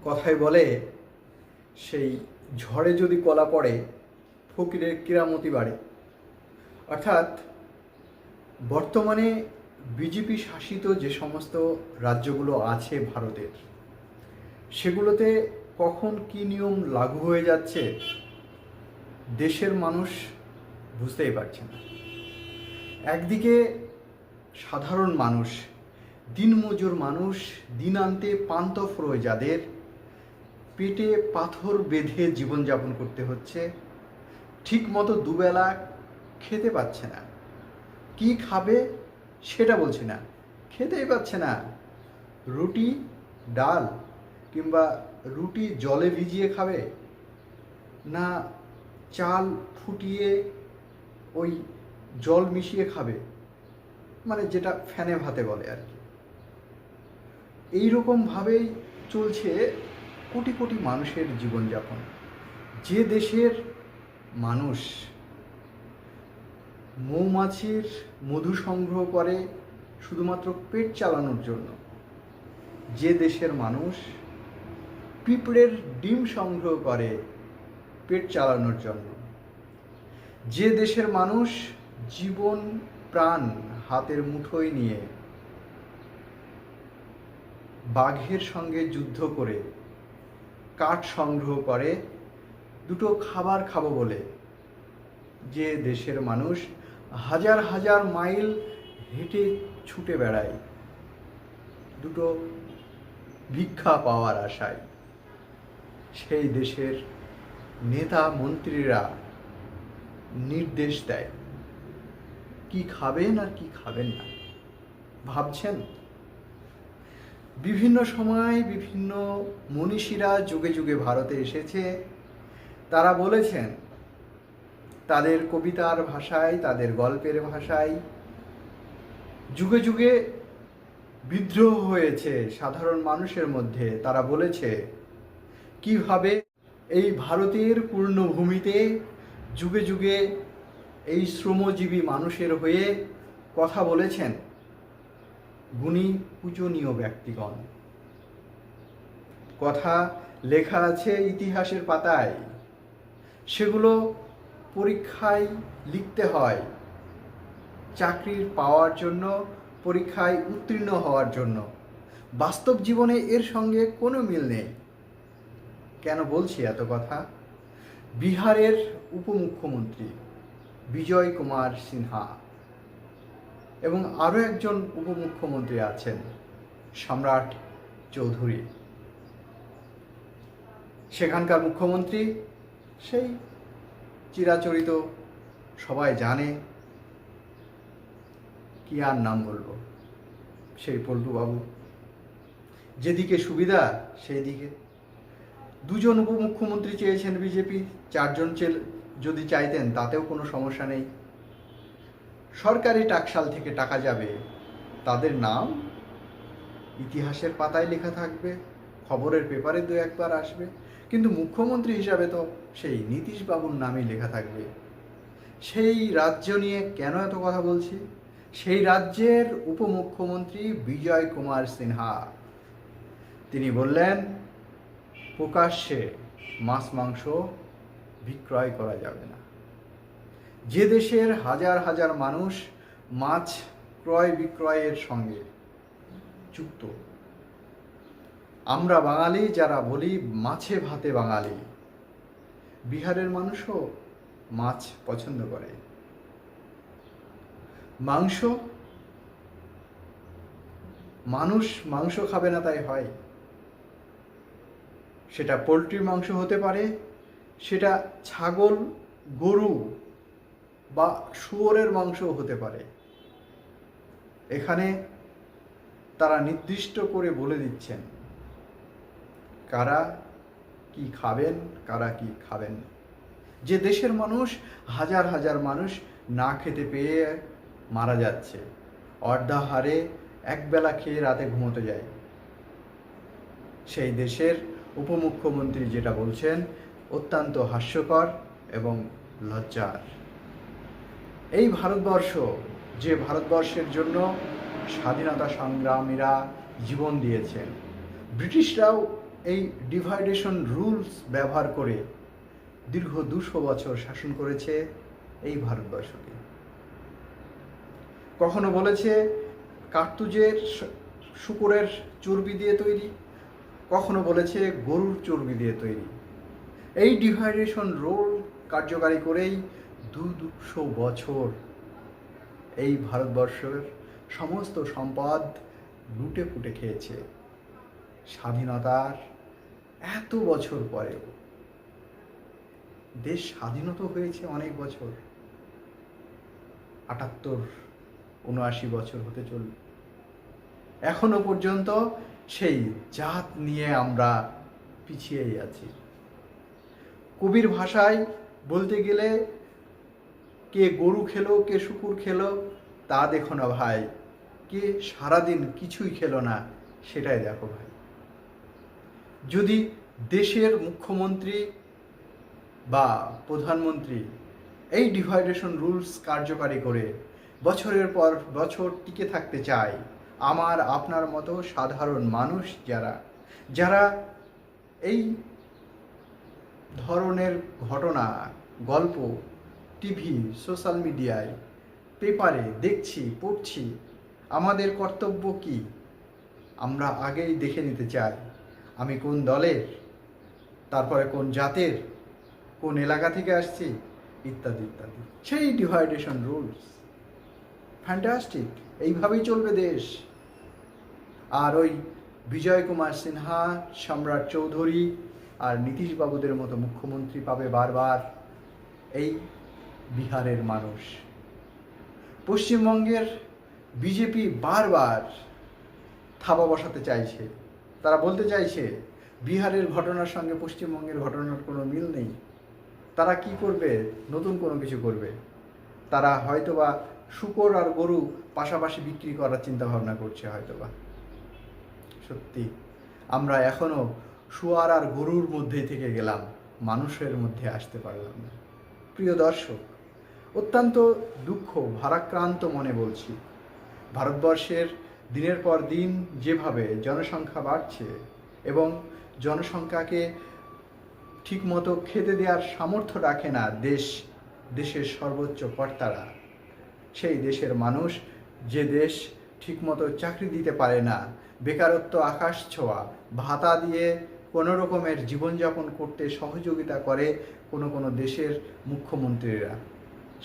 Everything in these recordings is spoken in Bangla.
কথায় বলে সেই ঝড়ে যদি কলা পড়ে ফকিরের কেরামতি বাড়ে। অর্থাৎ বর্তমানে বিজেপি শাসিত যে সমস্ত রাজ্যগুলো আছে ভারতের, সেগুলোতে কখন কী নিয়ম লাগু হয়ে যাচ্ছে দেশের মানুষ বুঝতেই পারছে না। একদিকে সাধারণ মানুষ, দিনমজুর মানুষ, দিনান্তে পান্থ ফ্রয় যাদের, পেটে পাথর বেঁধে জীবনযাপন করতে হচ্ছে, ঠিক মতো দুবেলা খেতে পাচ্ছে না। কি খাবে সেটা বলছি না, খেতেই পাচ্ছে না। রুটি ডাল কিংবা রুটি জলে ভিজিয়ে খাবে, না চাল ফুটিয়ে ওই জল মিশিয়ে খাবে, মানে যেটা ফ্যানে ভাতে বলে আর কি। এইরকমভাবেই চলছে কোটি কোটি মানুষের জীবনযাপন। যে দেশের মানুষ মৌমাছির মধু সংগ্রহ করে শুধুমাত্র পেট চালানোর জন্য, যে দেশের মানুষ পিঁপড়ের ডিম সংগ্রহ করে পেট চালানোর জন্য, যে দেশের মানুষ জীবন প্রাণ হাতের মুঠোয় নিয়ে বাঘের সঙ্গে যুদ্ধ করে কাঠ সংগ্রহ করে দুটো খাবার খাবো বলে, যে দেশের মানুষ হাজার হাজার মাইল হেঁটে ছুটে বেড়ায় দুটো ভিক্ষা পাওয়ার আশায়, সেই দেশের নেতা মন্ত্রীরা নির্দেশ দেয় কি খাবেন আর কি খাবেন না। ভাবছেন? বিভিন্ন সময় বিভিন্ন মনীষীরা যুগে যুগে ভারতে এসেছে, তারা বলেছেন তাদের কবিতার ভাষায়, তাদের গল্পের ভাষায়। যুগে যুগে বিদ্রোহ হয়েছে সাধারণ মানুষের মধ্যে। তারা বলেছে কিভাবে এই ভারতের পূর্ণভূমিতে যুগে যুগে এই শ্রমজীবী মানুষের হয়ে কথা বলেছেন গুণী পূজনীয় ব্যক্তিগণ। কথা লেখা আছে ইতিহাসের পাতায়, সেগুলো পরীক্ষায় লিখতে হয় চাকরির পাওয়ার জন্য, পরীক্ষায় উত্তীর্ণ হওয়ার জন্য। বাস্তব জীবনে এর সঙ্গে কোনো মিল নেই। কেন বলছি এত কথা? বিহারের উপমুখ্যমন্ত্রী বিজয় কুমার সিনহা এবং আরও একজন উপমুখ্যমন্ত্রী আছেন সম্রাট চৌধুরী। সেখানকার মুখ্যমন্ত্রী সেই চিরাচরিত, সবাই জানে, কি আর নাম বলবো, সেই পল্টু বাবু। যেদিকে সুবিধা সেই দিকে। দুজন উপমুখ্যমন্ত্রী চেয়েছেন বিজেপি, চারজন যদি চাইতেন তাতেও কোনো সমস্যা নেই। সরকারি টাকশাল থেকে টাকা যাবে, তাদের নাম ইতিহাসের পাতায় লেখা থাকবে, খবরের পেপারে দু একবার আসবে, কিন্তু মুখ্যমন্ত্রী হিসাবে তো সেই নীতিশ বাবুর নামই লেখা থাকবে। সেই রাজ্য নিয়ে কেন এত কথা বলছি? সেই রাজ্যের উপমুখ্যমন্ত্রী বিজয় কুমার সিনহা তিনি বললেন প্রকাশ্যে মাছ মাংস বিক্রয় করা যাবে না। যে দেশের হাজার হাজার মানুষ মাছ ক্রয় বিক্রয়ের সঙ্গে যুক্ত, আমরা বাঙালি যারা বলি মাছে ভাতে বাঙালি, বিহারের মানুষও মাছ পছন্দ করে। মাংস, মানুষ মাংস খাবে না তাই হয়? সেটা পোলট্রির মাংস হতে পারে, সেটা ছাগল, গরু বা শুয়োরের মাংসও হতে পারে। এখানে তারা নির্দিষ্ট করে বলে দিচ্ছেন কারা কি খাবেন, কারা কি খাবেন। যে দেশের মানুষ হাজার হাজার মানুষ না খেতে পেয়ে মারা যাচ্ছে, অর্ধাহারে একবেলা খেয়ে রাতে ঘুমোতে যায়, সেই দেশের উপমুখ্যমন্ত্রী যেটা বলছেন অত্যন্ত হাস্যকর এবং লজ্জার। এই ভারতবর্ষ, যে ভারতবর্ষের জন্য স্বাধীনতা সংগ্রামীরা জীবন দিয়েছেন, ব্রিটিশরাও এই ডিভাইডেশন রুলস ব্যবহার করে দীর্ঘ 200 বছর শাসন করেছে এই ভারতবর্ষকে। কখনো বলেছে কার্তুজের শূকরের চর্বি দিয়ে তৈরি, কখনো বলেছে গরুর চর্বি দিয়ে তৈরি। এই ডিভাইডেশন রুল কার্যকারী করেই 200 বছর এই ভারতবর্ষের সমস্ত সম্পদ লুটে পুটে খেয়েছে। স্বাধীনতার এত বছর পরেও দেশ স্বাধীনতা হয়েছে অনেক বছর, 78-79 বছর হতে চলল, এখনো পর্যন্ত সেই জাত নিয়ে আমরা পিছিয়েই আছি। কবির ভাষায় বলতে গেলে কে গরু খেলো কে শুকুর খেলো তা দেখো না ভাই, কে সারাদিন কিছুই খেলো না সেটাই দেখো ভাই। যদি দেশের মুখ্যমন্ত্রী বা প্রধানমন্ত্রী এই ডিভাইডেশন রুলস কার্যকারী করে বছরের পর বছর টিকে থাকতে চায়, আমার আপনার মতো সাধারণ মানুষ যারা এই ধরনের ঘটনা, গল্প টিভি, সোশ্যাল মিডিয়ায়, পেপারে দেখছি, পড়ছি, আমাদের কর্তব্য কি? আমরা আগেই দেখে নিতে চাই আমি কোন দলের, তারপরে কোন জাতের, কোন এলাকা থেকে আসছি, ইত্যাদি ইত্যাদি। সেই ডিভাইডেশন রুলস ফ্যান্টাস্টিক, এইভাবেই চলবে দেশ। আর ওই বিজয় কুমার সিনহা, সম্রাট চৌধুরী আর নীতিশ বাবুদের মতো মুখ্যমন্ত্রী পাবে বারবার এই বিহারের মানুষ। পশ্চিমবঙ্গের বিজেপি বারবার থাবা বসাতে চাইছে, তারা বলতে চাইছে বিহারের ঘটনার সঙ্গে পশ্চিমবঙ্গের ঘটনার কোনো মিল নেই। তারা কি করবে? নতুন কোনো কিছু করবে। তারা হয়তোবা শূকর আর গরু পাশাপাশি বিক্রি করার চিন্তা ভাবনা করছে হয়তোবা। সত্যি আমরা এখনো শুয়ার আর গরুর মধ্যেই থেকে গেলাম, মানুষের মধ্যে আসতে পারলাম না। প্রিয় দর্শক, অত্যন্ত দুঃখ ভারাক্রান্ত মনে বলছি, ভারতবর্ষের দিনের পর দিন যেভাবে জনসংখ্যা বাড়ছে এবং জনসংখ্যাকে ঠিকমতো খেতে দেওয়ার সামর্থ্য রাখে না দেশের সর্বোচ্চ কর্তারা, সেই দেশের মানুষ, যে দেশ ঠিকমতো চাকরি দিতে পারে না, বেকারত্ব আকাশ ছোঁয়া, ভাতা দিয়ে কোনো রকমের জীবনযাপন করতে সহযোগিতা করে কোনো দেশের মুখ্যমন্ত্রীরা,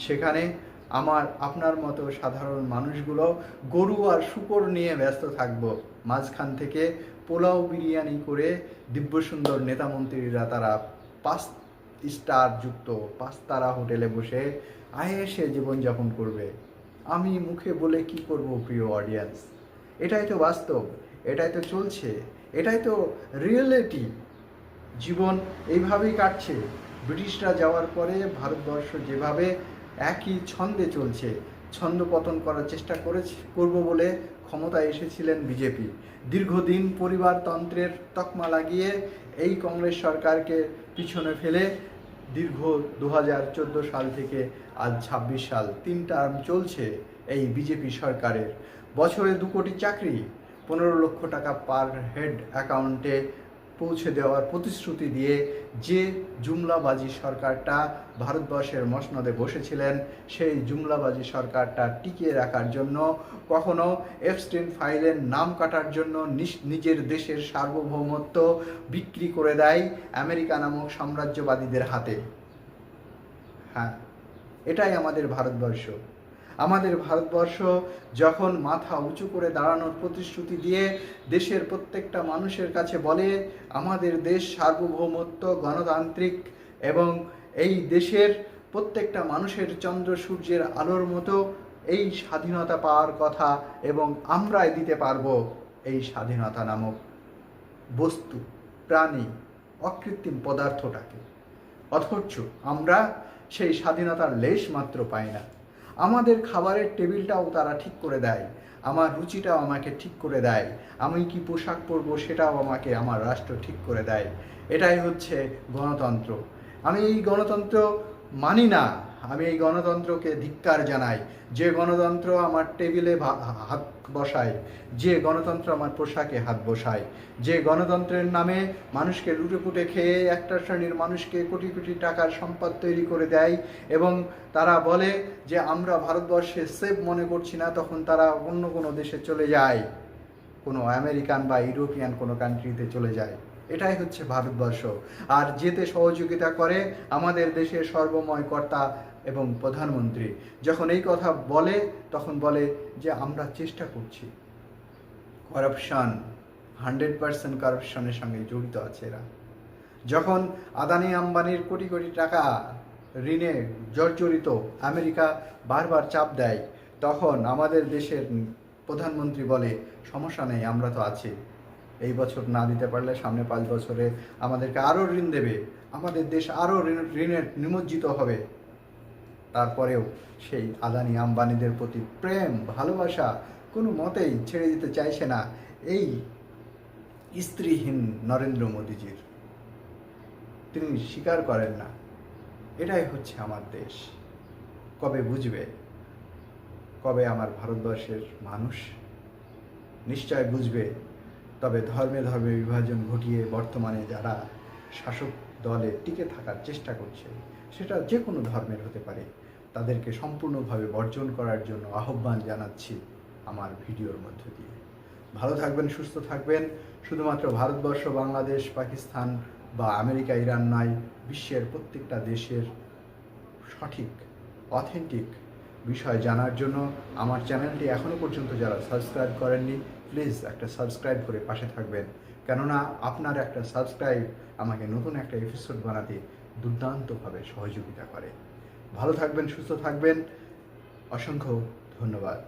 সেখানে আমার আপনার মতো সাধারণ মানুষগুলো গরু আর শূকর নিয়ে ব্যস্ত থাকবো। মাঝখান থেকে পোলাও বিরিয়ানি করে দিব্যসুন্দর নেতামন্ত্রীরা তারা 5 স্টার যুক্ত 5 তারা হোটেলে বসে আয়েসে জীবনযাপন করবে। আমি মুখে বলে কি করব প্রিয় অডিয়েন্স? এটাই তো বাস্তব, এটাই তো চলছে, এটাই তো রিয়েলিটি। জীবন এইভাবেই কাটছে। ব্রিটিশরা যাওয়ার পরে ভারতবর্ষ যেভাবে একই ছন্দে চলছে, ছন্দ পতন করার চেষ্টা করব বলে ক্ষমতায় এসেছিলেন বিজেপি। দীর্ঘদিন পরিবারতন্ত্রের তকমা লাগিয়ে এই কংগ্রেস সরকারকে পিছনে ফেলে দীর্ঘ 2014 সাল থেকে আজ 26 সাল 3 টার্ম চলছে এই বিজেপি সরকারের। বছরে 2 কোটি চাকরি, 15 লক্ষ টাকা পার হেড অ্যাকাউন্টে পৌঁছে দেওয়ার প্রতিশ্রুতি দিয়ে যে জুমলাবাজি সরকারটা ভারতবর্ষের মসনদে বসেছিলেন, সেই জুমলাবাজি সরকারটা টিকিয়ে রাখার জন্য কখনো এপস্টেইন ফাইলের নাম কাটার জন্য নিজের দেশের সার্বভৌমত্ব বিক্রি করে দেয় আমেরিকা নামক সাম্রাজ্যবাদীদের হাতে। হ্যাঁ, এটাই আমাদের ভারতবর্ষ। আমাদের ভারতবর্ষ যখন মাথা উঁচু করে দাঁড়ানোর প্রতিশ্রুতি দিয়ে দেশের প্রত্যেকটা মানুষের কাছে বলে আমাদের দেশ সার্বভৌমত্ব, গণতান্ত্রিক এবং এই দেশের প্রত্যেকটা মানুষের চন্দ্র সূর্যের আলোর মতো এই স্বাধীনতা পাওয়ার কথা এবং আমরাই দিতে পারবো এই স্বাধীনতা নামক বস্তু, প্রাণী, অকৃত্রিম পদার্থটাকে, অথচ আমরা সেই স্বাধীনতার লেশ মাত্র পাই না। আমাদের খাবারের টেবিলটাও তারা ঠিক করে দেয়, আমার রুচিটাও আমাকে ঠিক করে দেয়, আমি কি পোশাক পরবো সেটাও আমাকে আমার রাষ্ট্র ঠিক করে দেয়। এটাই হচ্ছে গণতন্ত্র। আমি এই গণতন্ত্র মানি না, আমি এই গণতন্ত্রকে ধিক্কার জানাই। যে গণতন্ত্র আমার টেবিলে হাত বসায়, যে গণতন্ত্র আমার পোশাকে হাত বসায়, যে গণতন্ত্রের নামে মানুষকে লুটেপুটে খেয়ে একটা শ্রেণীর মানুষকে কোটি কোটি টাকার সম্পদ তৈরি করে দেয় এবং তারা বলে যে আমরা ভারতবর্ষে সেফ মনে করছি না, তখন তারা অন্য কোনো দেশে চলে যায়, কোনো আমেরিকান বা ইউরোপিয়ান কোনো কান্ট্রিতে চলে যায়। এটাই হচ্ছে ভারতবর্ষ। আর যেতে সহযোগিতা করে আমাদের দেশের সর্বময় কর্তা এবং প্রধানমন্ত্রী। যখন এই কথা বলে তখন বলে যে আমরা চেষ্টা করছি। করাপশন, 100% করাপশনের সঙ্গে জড়িত আছে এরা। যখন আদানি আম্বানির কোটি কোটি টাকা ঋণে জর্জরিত, আমেরিকা বারবার চাপ দেয়, তখন আমাদের দেশের প্রধানমন্ত্রী বলে সমস্যা নেই, আমরা তো আছি, এই বছর না দিতে পারলে সামনে 5 বছরে আমাদেরকে আরও ঋণ দেবে, আমাদের দেশ আরও ঋণের নিমজ্জিত হবে। তারপরেও সেই আদানি আম্বানিদের প্রতি প্রেম ভালোবাসা কোনো মতেই ছেড়ে দিতে চাইছে না এই স্ত্রীহীন নরেন্দ্র মোদীজির। তিনি স্বীকার করেন না। এটাই হচ্ছে আমার দেশ। কবে বুঝবে? কবে আমার ভারতবর্ষের মানুষ নিশ্চয় বুঝবে। তবে ধর্মে ধর্মে বিভাজন ঘটিয়ে বর্তমানে যারা শাসক দলে টিকে থাকার চেষ্টা করছে, সেটা যে কোনো ধর্মের হতে পারে, তাদেরকে সম্পূর্ণভাবে বর্জন করার জন্য আহ্বান জানাচ্ছি আমার ভিডিওর মধ্য দিয়ে। ভালো থাকবেন, সুস্থ থাকবেন। শুধুমাত্র ভারতবর্ষ, বাংলাদেশ, পাকিস্তান বা আমেরিকা, ইরান নয়, বিশ্বের প্রত্যেকটা দেশের সঠিক অথেন্টিক বিষয় জানার জন্য আমার চ্যানেলটি এখনও পর্যন্ত যারা সাবস্ক্রাইব করেননি, প্লিজ একটা সাবস্ক্রাইব করে পাশে থাকবেন। কেননা আপনার একটা সাবস্ক্রাইব আমাকে নতুন একটা এপিসোড বানাতে দুর্দান্তভাবে সহযোগিতা করে। ভালো থাকবেন, সুস্থ থাকবেন। অসংখ্য ধন্যবাদ।